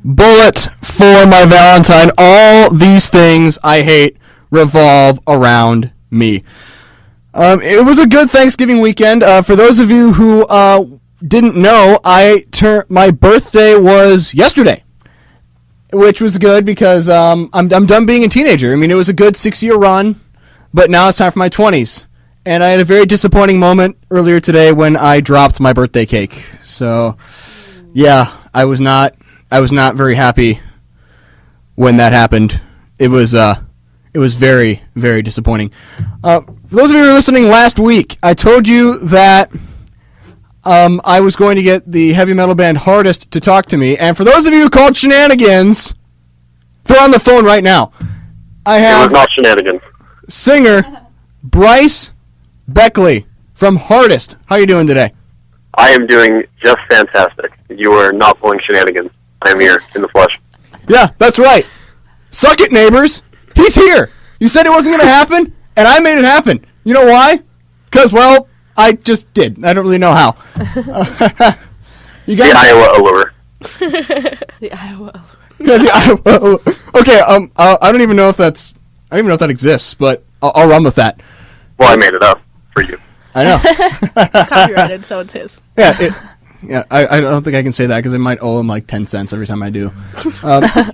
bullet for my Valentine. All these things I hate revolve around me. It was a good Thanksgiving weekend. For those of you who didn't know, my birthday was yesterday, which was good because I'm done being a teenager. I mean, it was a good 6-year run, but now it's time for my 20s. And I had a very disappointing moment earlier today when I dropped my birthday cake. So, yeah, I was not very happy when that happened. It was very, very disappointing. For those of you who were listening last week, I told you that I was going to get the heavy metal band Heartist to talk to me. And for those of you who called shenanigans, they're on the phone right now. I have it was not shenanigans. Singer Bryce Beckley from Heartist. How are you doing today? I am doing just fantastic. You are not pulling shenanigans. I am here in the flesh. Yeah, that's right. Suck it, neighbors. He's here. You said it wasn't going to happen, and I made it happen. You know why? Because, well, I just did. I don't really know how. You guys... The Iowa allure. The Iowa allure. Yeah, the Iowa allure. Okay, I don't even know if that exists, but I'll run with that. Well, I made it up for you. I know. It's copyrighted, so it's his. Yeah, I don't think I can say that because I might owe him like 10 cents every time I do.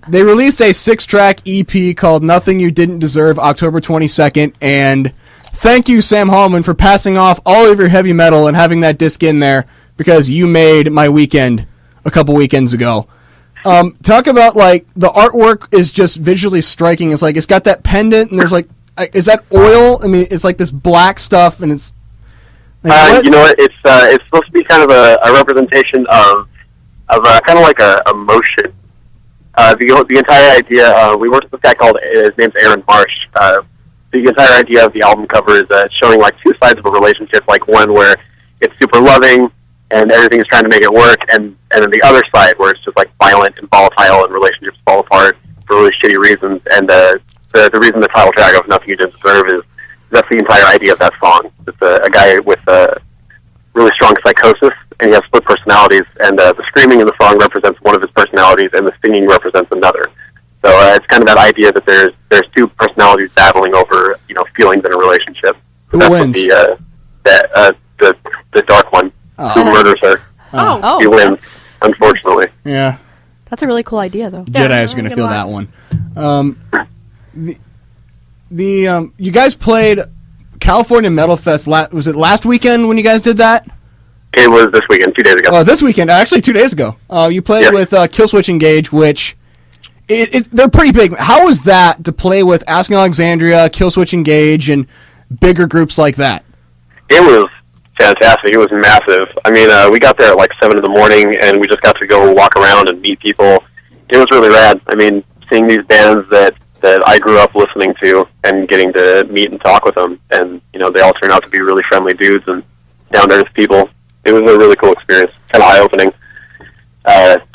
They released a 6-track EP called Nothing You Didn't Deserve October 22nd, and thank you, Sam Hallman, for passing off all of your heavy metal and having that disc in there because you made my weekend a couple weekends ago. Talk about, like, the artwork is just visually striking. It's like, it's got that pendant, and there's like, is that oil? I mean, it's like this black stuff, and it's... You know what? It's supposed to be kind of a representation of kind of like a motion. The entire idea. We worked with this guy called his name's Aaron Marsh. The entire idea of the album cover is showing like two sides of a relationship, like one where it's super loving and everything is trying to make it work, and then the other side where it's just like violent and volatile and relationships fall apart for really shitty reasons. And the reason the title track of Nothing You Didn't Deserve is that's the entire idea of that song. It's a guy with a really strong psychosis, and he has split personalities, and the screaming in the song represents one of his personalities, and the singing represents another. So it's kind of that idea that there's two personalities battling over, you know, feelings in a relationship. Who that's wins? The dark one who murders her. Oh, he wins, unfortunately. Yeah. That's a really cool idea, though. Jedi's are going to feel that one. You guys played California Metal Fest. Was it last weekend when you guys did that? It was this weekend, 2 days ago. This weekend, actually 2 days ago. You played with Killswitch Engage, which they're pretty big. How was that to play with Asking Alexandria, Killswitch Engage, and bigger groups like that? It was fantastic. It was massive. I mean, we got there at like 7 in the morning, and we just got to go walk around and meet people. It was really rad. I mean, seeing these bands that I grew up listening to and getting to meet and talk with them, and you know, they all turned out to be really friendly dudes and down-to-earth people. It was a really cool experience, kind of eye-opening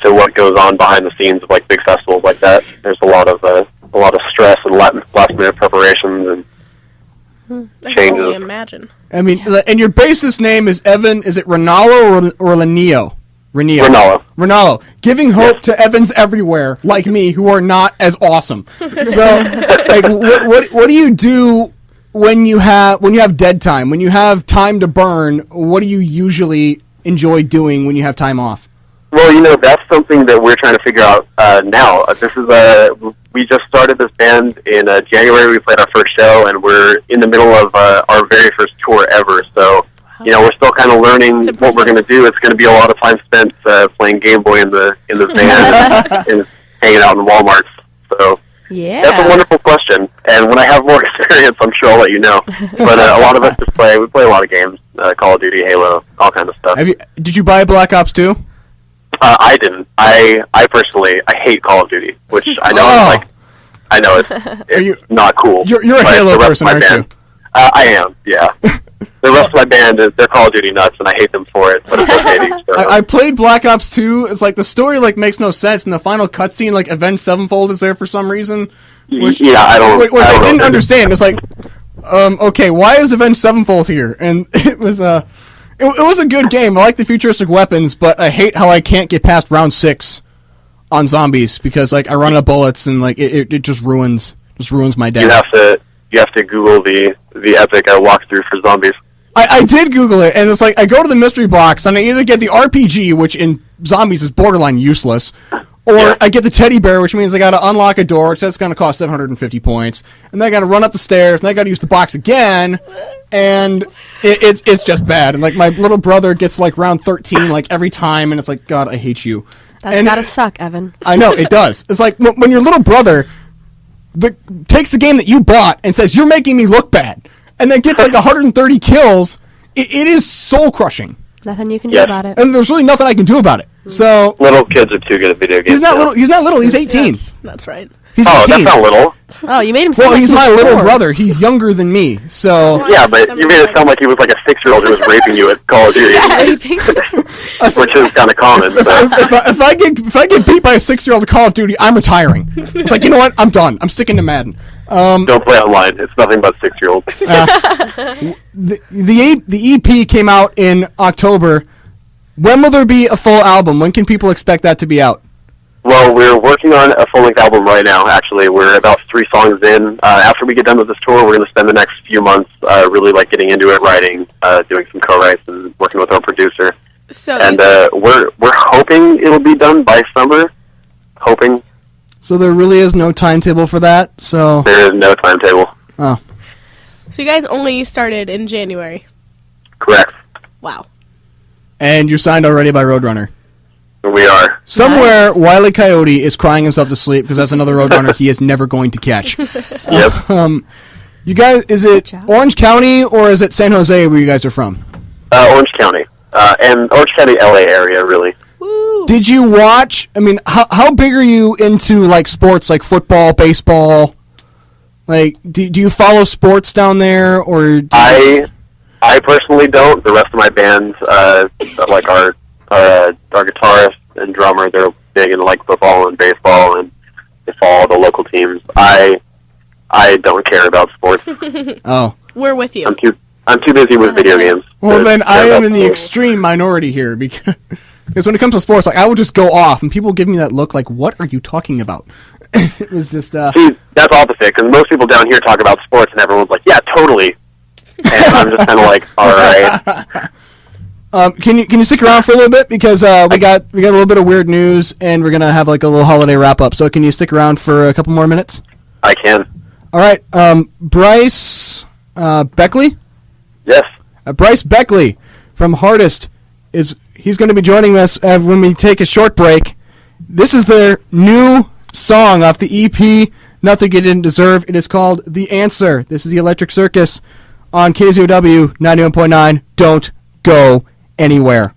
to what goes on behind the scenes of like big festivals like that. There's a lot of stress and last-minute preparations and I can changes. only imagine. I mean, and your bassist name is Evan. Is it Ronaldo or Lanio? Renalo. Giving hope to Evans everywhere, like me, who are not as awesome. So, like, what do you do when you have dead time? When you have time to burn, what do you usually enjoy doing when you have time off? Well, you know, that's something that we're trying to figure out now. We just started this band in January. We played our first show, and we're in the middle of our very first tour ever. So, you know, we're still kind of learning what we're going to do. It's going to be a lot of time spent playing Game Boy in the van and hanging out in Walmarts. So Yeah. That's a wonderful question. And when I have more experience, I'm sure I'll let you know. But a lot of us just play. We play a lot of games, Call of Duty, Halo, all kinds of stuff. Did you buy Black Ops 2? I didn't. I personally, I hate Call of Duty, which I know I know it's not cool. You're a Halo person, aren't you? I am, yeah. The rest of my band they're Call of Duty nuts, and I hate them for it. But it's okay. I played Black Ops 2. It's like the story makes no sense, and the final cutscene Avenged Sevenfold is there for some reason. Which, I didn't understand. It's like, okay, why is Avenged Sevenfold here? And it was it was a good game. I like the futuristic weapons, but I hate how I can't get past round 6 on zombies because like I run out of bullets and like it just ruins my day. You have to Google the epic walkthrough for zombies. I did Google it, and it's like I go to the mystery box, and I either get the RPG, which in zombies is borderline useless, or I get the teddy bear, which means I got to unlock a door, which that's going to cost 750 points, and then I got to run up the stairs, and then I got to use the box again, and it's just bad. And like my little brother gets like round 13 like every time, and it's like, God, I hate you. That's gotta suck, Evan. I know it does. It's like when your little brother takes the game that you bought and says you're making me look bad. And then gets like 130 kills, it is soul crushing. Nothing you can do about it. And there's really nothing I can do about it. So little kids are too good at video games. He's not little. He's not little. He's 18. That's right. He's 18. That's not little. Oh, you made him sound well, like he's he was my little 4. brother. He's younger than me. So yeah, but you made it sound like he was like a 6-year-old who was raping you at Call of Duty. Yeah, you think so? Which is kind of common. So. if I get beat by a 6-year-old at Call of Duty, I'm retiring. It's like, you know what? I'm done. I'm sticking to Madden. Don't play online. It's nothing but 6-year-olds. The EP came out in October. When will there be a full album? When can people expect that to be out? Well, we're working on a full-length album right now, actually. We're about 3 songs in. After we get done with this tour, we're going to spend the next few months really like getting into it, writing, doing some co-writes, and working with our producer. And we're hoping it'll be done by summer. Hoping. So there really is no timetable for that? So there is no timetable. Oh. So you guys only started in January? Correct. Wow. And you're signed already by Roadrunner? We are. Somewhere, Nice. Wile E. Coyote is crying himself to sleep because that's another Roadrunner he is never going to catch. Yep. You guys, is it Orange County or is it San Jose where you guys are from? Orange County. And Orange County, LA area, really. Woo. Did you watch, I mean, how big are you into, like, sports, like football, baseball? Like, do you follow sports down there, or... I personally don't. The rest of my band, like our guitarist and drummer, they're big into, like, football and baseball, and they follow the local teams. I don't care about sports. Oh. We're with you. I'm too busy with video games. Well, then I am in the extreme minority here, because when it comes to sports, like, I will just go off, and people give me that look like, what are you talking about? It was just... See, that's opposite, because most people down here talk about sports, and everyone's like, yeah, totally. And I'm just kind of like, all right. Can you stick around for a little bit, because we got a little bit of weird news, and we're gonna have like a little holiday wrap up. So can you stick around for a couple more minutes? I can. All right, Bryce Beckley. Yes. Bryce Beckley from Heartist he's going to be joining us when we take a short break. This is their new song off the EP, Nothing You Didn't Deserve. It is called The Answer. This is the Electric Circus on KZOW 91.9. Don't go anywhere.